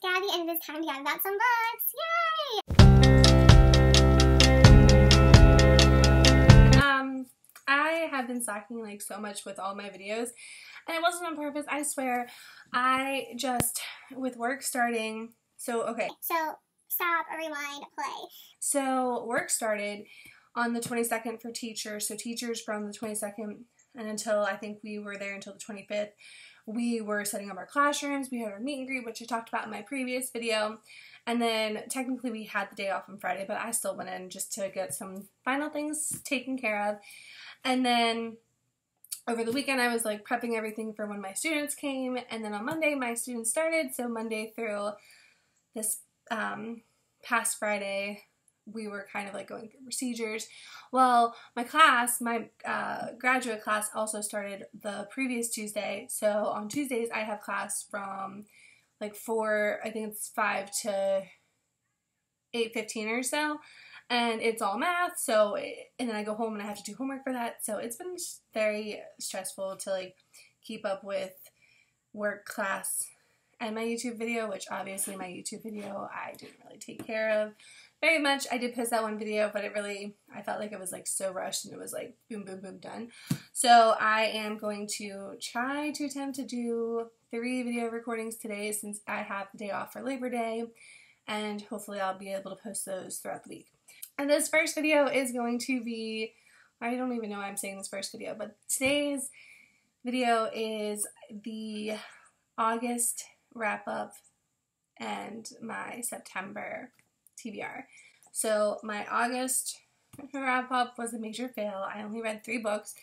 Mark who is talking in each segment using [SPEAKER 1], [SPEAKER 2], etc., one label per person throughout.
[SPEAKER 1] Gabby, and it is time to get about some books. Yay!
[SPEAKER 2] I have been slacking like so much with all my videos, and it wasn't on purpose, I swear. I just, with work starting, okay.
[SPEAKER 1] So, stop, rewind, play.
[SPEAKER 2] So, work started on the 22nd for teachers, so teachers from the 22nd and until, I think we were there until the 25th, we were setting up our classrooms, we had our meet and greet, which I talked about in my previous video, and then technically we had the day off on Friday, but I still went in just to get some final things taken care of. And then over the weekend I was like prepping everything for when my students came, and then on Monday my students started, so Monday through this past Friday we were kind of like going through procedures. Well, my class, my graduate class also started the previous Tuesday, so on Tuesdays I have class from like 4, I think it's 5 to 8:15 or so, and it's all math, so and then I go home and I have to do homework for that, so it's been very stressful to like keep up with work, class, and my YouTube video, which obviously my YouTube video I didn't really take care of very much. I did post that one video, but I felt like it was like so rushed and it was like boom, boom, boom, done. So I am going to try to attempt to do 3 video recordings today since I have the day off for Labor Day, and hopefully I'll be able to post those throughout the week. And this first video is going to be, I don't even know why I'm saying this first video, but today's video is the August wrap up and my September TBR. So my August wrap up was a major fail. I only read 3 books,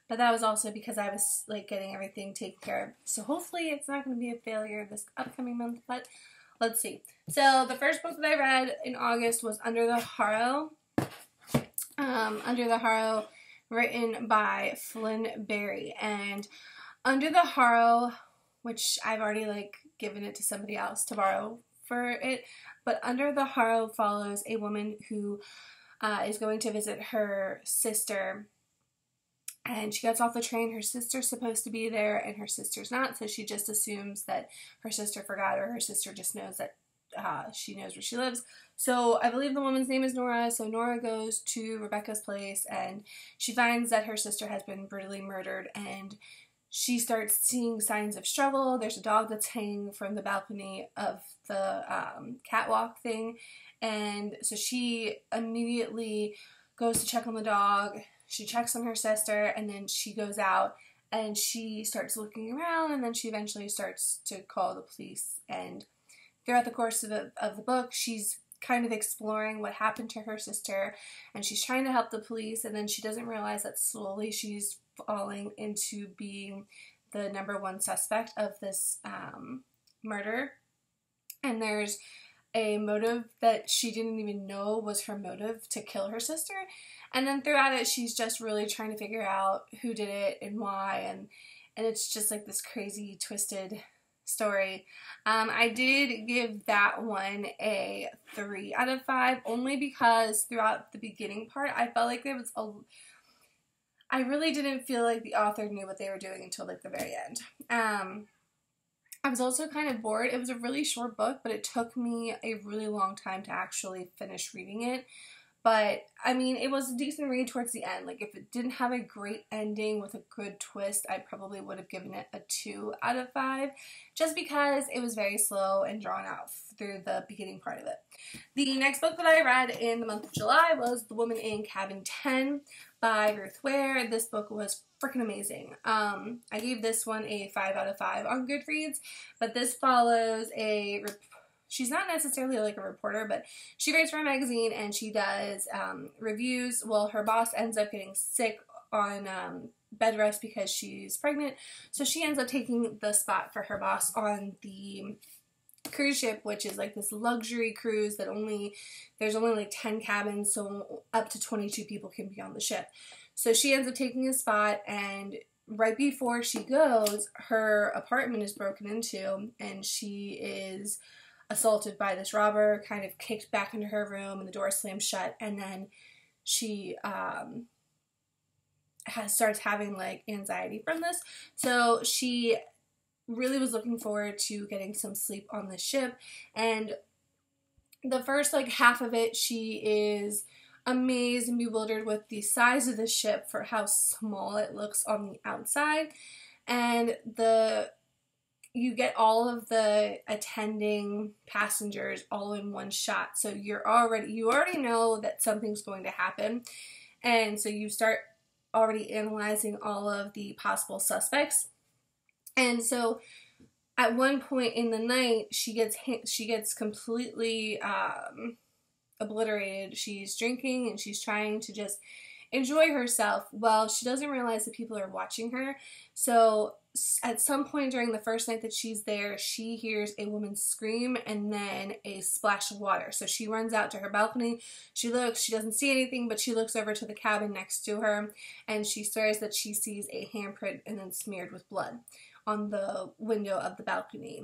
[SPEAKER 2] but that was also because I was like getting everything taken care of. So hopefully it's not going to be a failure this upcoming month, but let's see. So the first book that I read in August was Under the Harrow. Under the Harrow, written by Flynn Berry. And Under the Harrow, which I've already like given it to somebody else to borrow for it, but Under the Harrow follows a woman who is going to visit her sister, and she gets off the train. Her sister's supposed to be there and her sister's not, so she just assumes that her sister forgot, or her sister just knows that she knows where she lives. So I believe the woman's name is Nora. So Nora goes to Rebecca's place and she finds that her sister has been brutally murdered, and she starts seeing signs of struggle. There's a dog that's hanging from the balcony of the catwalk thing, and so she immediately goes to check on the dog. She checks on her sister, and then she goes out and she starts looking around, and then she eventually starts to call the police. And throughout the course of the book, she's kind of exploring what happened to her sister, and she's trying to help the police, and then she doesn't realize that slowly she's falling into being the #1 suspect of this murder. And there's a motive that she didn't even know was her motive to kill her sister. And then throughout it, she's just really trying to figure out who did it and why, and it's just like this crazy, twisted story. I did give that one a 3 out of 5, only because throughout the beginning part, I felt like there was I really didn't feel like the author knew what they were doing until like the very end. I was also kind of bored. It was a really short book, but it took me a really long time to actually finish reading it. But, I mean, it was a decent read towards the end. Like, if it didn't have a great ending with a good twist, I probably would have given it a 2 out of 5, just because it was very slow and drawn out through the beginning part of it. The next book that I read in the month of July was The Woman in Cabin 10 by Ruth Ware. This book was freaking amazing. I gave this one a 5 out of 5 on Goodreads, but this follows she's not necessarily like a reporter, but she writes for a magazine and she does reviews. Well, her boss ends up getting sick on bed rest because she's pregnant, so she ends up taking the spot for her boss on the cruise ship, which is like this luxury cruise that there's only like 10 cabins, so up to 22 people can be on the ship. So she ends up taking a spot, and right before she goes, her apartment is broken into and she is assaulted by this robber, kind of kicked back into her room, and the door slams shut, and then she starts having like anxiety from this. So she really was looking forward to getting some sleep on the ship. And the first like half of it, she is amazed and bewildered with the size of the ship for how small it looks on the outside. And you get all of the attending passengers all in one shot. So you already know that something's going to happen. And so you start already analyzing all of the possible suspects. And so at one point in the night, she gets completely obliterated. She's drinking and she's trying to just enjoy herself. Well, she doesn't realize that people are watching her. So at some point during the first night that she's there, she hears a woman scream and then a splash of water. So she runs out to her balcony. She looks, she doesn't see anything, but she looks over to the cabin next to her and she swears that she sees a handprint and then smeared with blood on the window of the balcony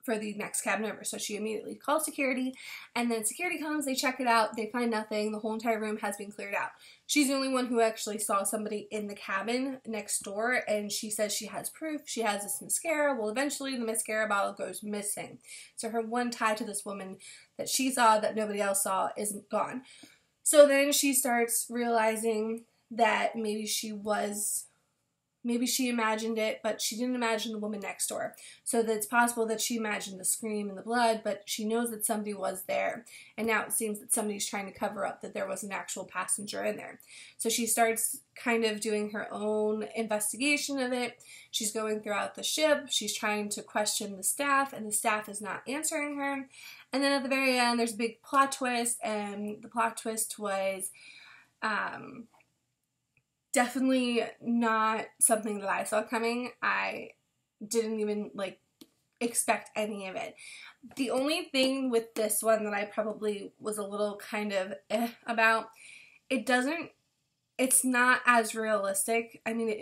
[SPEAKER 2] for the next cabin over. So she immediately calls security, and then security comes, they check it out, they find nothing, the whole entire room has been cleared out. She's the only one who actually saw somebody in the cabin next door, and she says she has proof. She has this mascara. Well, eventually the mascara bottle goes missing. So her one tie to this woman that she saw that nobody else saw is gone. So then she starts realizing that maybe she imagined it, but she didn't imagine the woman next door. So that it's possible that she imagined the scream and the blood, but she knows that somebody was there. And now it seems that somebody's trying to cover up that there was an actual passenger in there. So she starts kind of doing her own investigation of it. She's going throughout the ship. She's trying to question the staff, and the staff is not answering her. And then at the very end, there's a big plot twist, and the plot twist was definitely not something that I saw coming. I didn't even expect any of it. The only thing with this one that I probably was a little kind of about, it's not as realistic. I mean,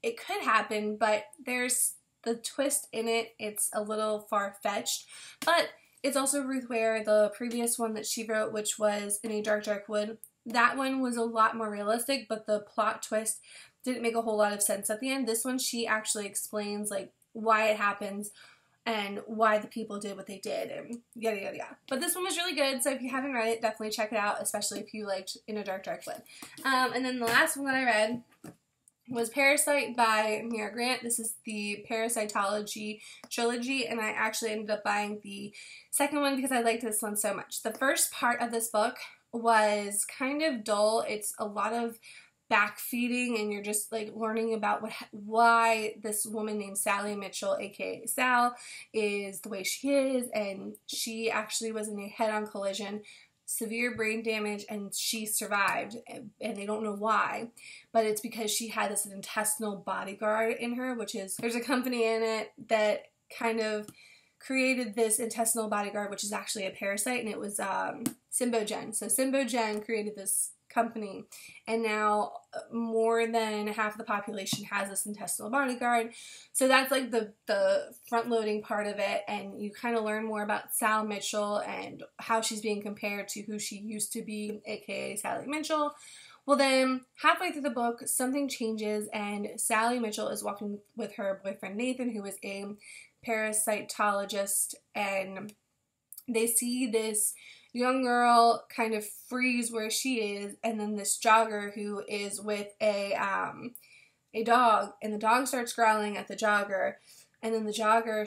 [SPEAKER 2] it could happen, but there's the twist in it. It's a little far-fetched, but it's also Ruth Ware, the previous one that she wrote, which was In a Dark, Dark Wood. That one was a lot more realistic, but the plot twist didn't make a whole lot of sense at the end. This one, she actually explains why it happens and why the people did what they did and yada yada yada. But this one was really good, so if you haven't read it, definitely check it out, especially if you liked In a Dark, Dark Wood. And then the last one that I read was Parasite by Mira Grant. This is the Parasitology trilogy, and I actually ended up buying the second one because I liked this one so much. The first part of this book was kind of dull. It's a lot of backfeeding, and you're just learning about why this woman named Sally Mitchell, aka Sal, is the way she is, and she actually was in a head-on collision, severe brain damage, and she survived, and they don't know why, but it's because she had this intestinal bodyguard in her, there's a company in it that kind of created this intestinal bodyguard, which is actually a parasite, and it was Symbogen. So Symbogen created this company, and now more than half the population has this intestinal bodyguard. So that's the front-loading part of it, and you kind of learn more about Sal Mitchell and how she's being compared to who she used to be, aka Sally Mitchell. Well, then halfway through the book, something changes, and Sally Mitchell is walking with her boyfriend Nathan, who is a parasitologist, and they see this young girl kind of freeze where she is, and then this jogger who is with a dog, and the dog starts growling at the jogger, and then the jogger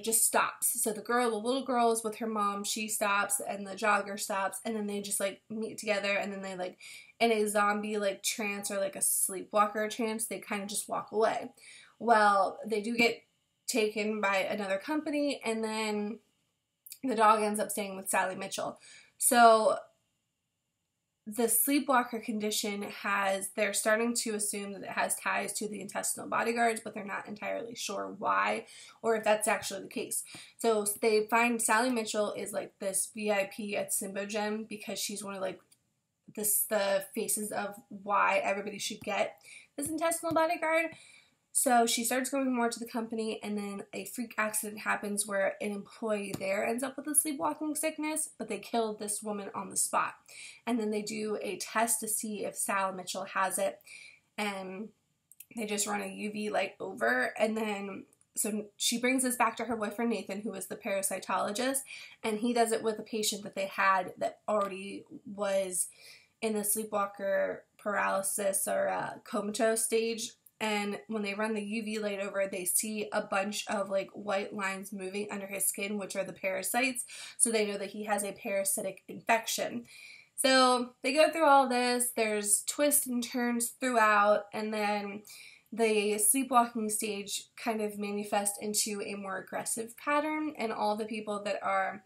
[SPEAKER 2] just stops. So the little girl is with her mom, she stops, and the jogger stops, and then they just meet together, and then they in a zombie trance or a sleepwalker trance, they kind of just walk away. Well, they do get taken by another company, and then the dog ends up staying with Sally Mitchell. So the sleepwalker condition they're starting to assume that it has ties to the intestinal bodyguards, but they're not entirely sure why or if that's actually the case. So they find Sally Mitchell is this VIP at Symbogen because she's one of the faces of why everybody should get this intestinal bodyguard. So she starts going more to the company, and then a freak accident happens where an employee there ends up with a sleepwalking sickness, but they killed this woman on the spot. And then they do a test to see if Sal Mitchell has it, and they just run a UV light over, and then so she brings this back to her boyfriend Nathan, who is the parasitologist, and he does it with a patient that they had that already was in the sleepwalker paralysis or comatose stage. And when they run the UV light over it, they see a bunch of like white lines moving under his skin, which are the parasites. So they know that he has a parasitic infection. So they go through all this. There's twists and turns throughout, and then the sleepwalking stage kind of manifests into a more aggressive pattern, and all the people that are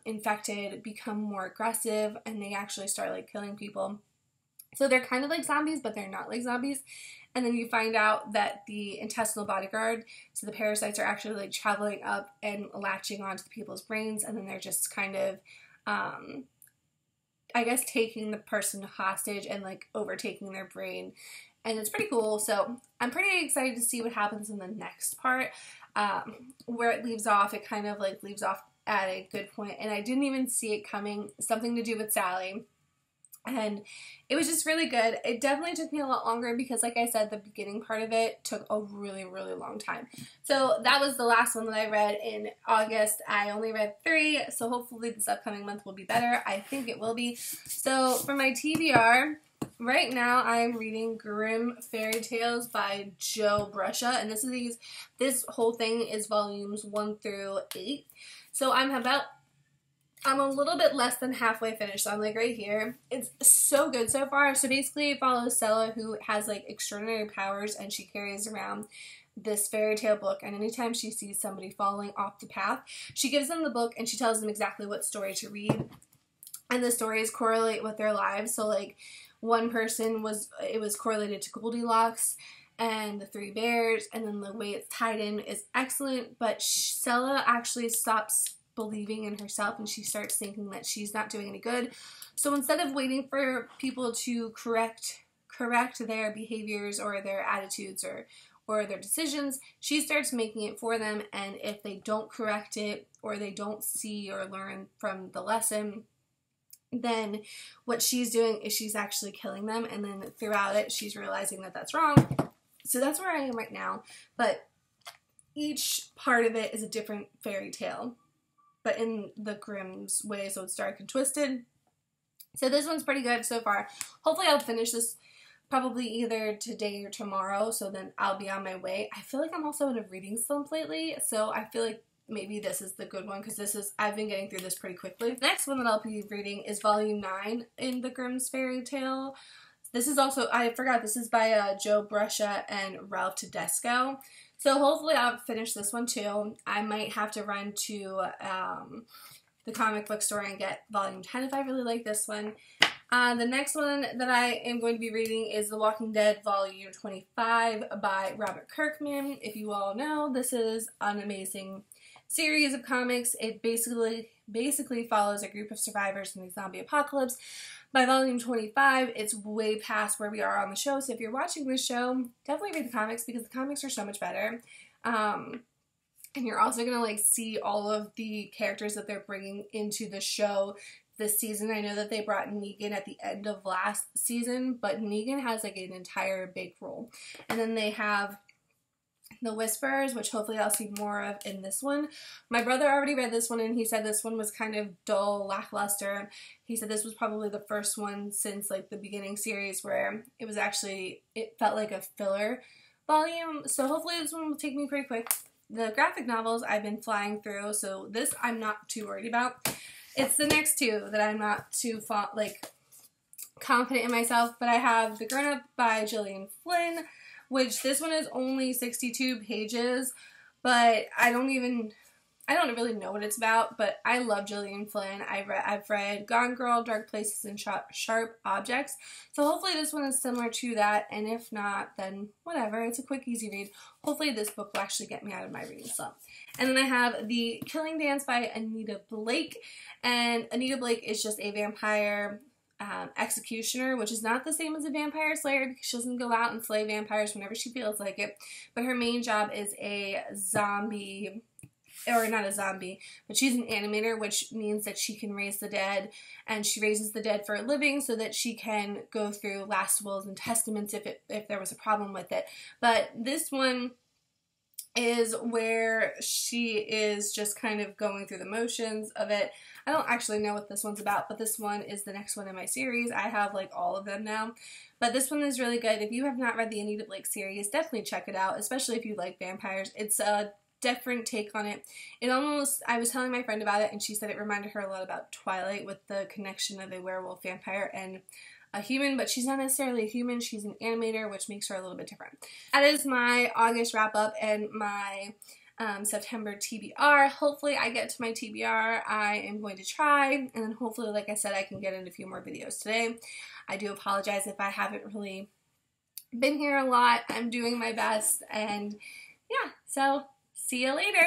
[SPEAKER 2] infected become more aggressive, and they actually start like killing people. So they're kind of like zombies, but they're not like zombies. And then you find out that the intestinal bodyguard, so the parasites are actually like traveling up and latching onto the people's brains, and then they're just kind of, I guess, taking the person hostage and like overtaking their brain. And it's pretty cool. So I'm pretty excited to see what happens in the next part. Where it leaves off, it kind of like leaves off at a good point, and I didn't even see it coming. Something to do with Sally. And it was just really good. It definitely took me a lot longer because, like I said, the beginning part of it took a really, really long time. So that was the last one that I read in August. I only read 3, so hopefully this upcoming month will be better. I think it will be. So for my TBR, right now I'm reading Grimm Fairy Tales by Joe Brusha, and this whole thing is volumes 1 through 8. So I'm a little bit less than halfway finished, so I'm like right here. It's so good so far. So basically it follows Stella, who has like extraordinary powers, and she carries around this fairy tale book, and anytime she sees somebody falling off the path, she gives them the book and she tells them exactly what story to read, and the stories correlate with their lives. So like one person was correlated to Goldilocks and the 3 bears, and then the way it's tied in is excellent, but Stella actually stops believing in herself, and she starts thinking that she's not doing any good. So instead of waiting for people to correct their behaviors or their attitudes or their decisions, she starts making it for them, and if they don't correct it or they don't see or learn from the lesson, then what she's doing is she's actually killing them, and then throughout it she's realizing that that's wrong. So that's where I am right now, but each part of it is a different fairy tale, but in the Grimm's way, so it's dark and twisted. So this one's pretty good so far. Hopefully I'll finish this probably either today or tomorrow, so then I'll be on my way. I feel like I'm also in a reading slump lately, so I feel like maybe this is the good one, because I've been getting through this pretty quickly. The next one that I'll be reading is volume 9 in the Grimm's Fairy Tale. This is also, I forgot, this is by Joe Brusha and Ralph Tedesco. So hopefully I'll finish this one too. I might have to run to the comic book store and get volume 10 if I really like this one. The next one that I am going to be reading is The Walking Dead volume 25 by Robert Kirkman. If you all know, this is an amazing series of comics. It basically follows a group of survivors in the zombie apocalypse. By volume 25, it's way past where we are on the show, so if you're watching this show, definitely read the comics, because the comics are so much better. And you're also going to like see all of the characters that they're bringing into the show this season. I know that they brought Negan at the end of last season, but Negan has like an entire big role. And then they have the Whisperers, which hopefully I'll see more of in this one. My brother already read this one, and he said this one was kind of dull, lackluster. He said this was probably the first one since like the beginning series where it felt like a filler volume. So hopefully this one will take me pretty quick. The graphic novels I've been flying through, so this I'm not too worried about. It's the next two that I'm not too confident in myself, but I have The Grown Up by Gillian Flynn, which this one is only 62 pages, but I don't really know what it's about, but I love Gillian Flynn. I've read Gone Girl, Dark Places, and Sharp Objects, so hopefully this one is similar to that, and if not, then whatever. It's a quick, easy read. Hopefully this book will actually get me out of my reading slump. And then I have The Killing Dance by Anita Blake, and Anita Blake is just a vampire executioner, which is not the same as a vampire slayer, because she doesn't go out and slay vampires whenever she feels like it, but her main job is a zombie, or not a zombie, but she's an animator, which means that she can raise the dead, and she raises the dead for a living so that she can go through last wills and testaments if there was a problem with it. But this one is where she is just kind of going through the motions of it. I don't actually know what this one's about, but this one is the next one in my series. I have like all of them now, but this one is really good. If you have not read the Anita Blake series, definitely check it out, especially if you like vampires. It's a different take on it. It almost, I was telling my friend about it and she said it reminded her a lot about Twilight with the connection of a werewolf vampire and a human, but she's not necessarily a human, she's an animator, which makes her a little bit different. That is my August wrap up and my September TBR. Hopefully I get to my TBR. I am going to try, and then hopefully, like I said, I can get in a few more videos today. I do apologize if I haven't really been here a lot. I'm doing my best, and yeah, so see you later.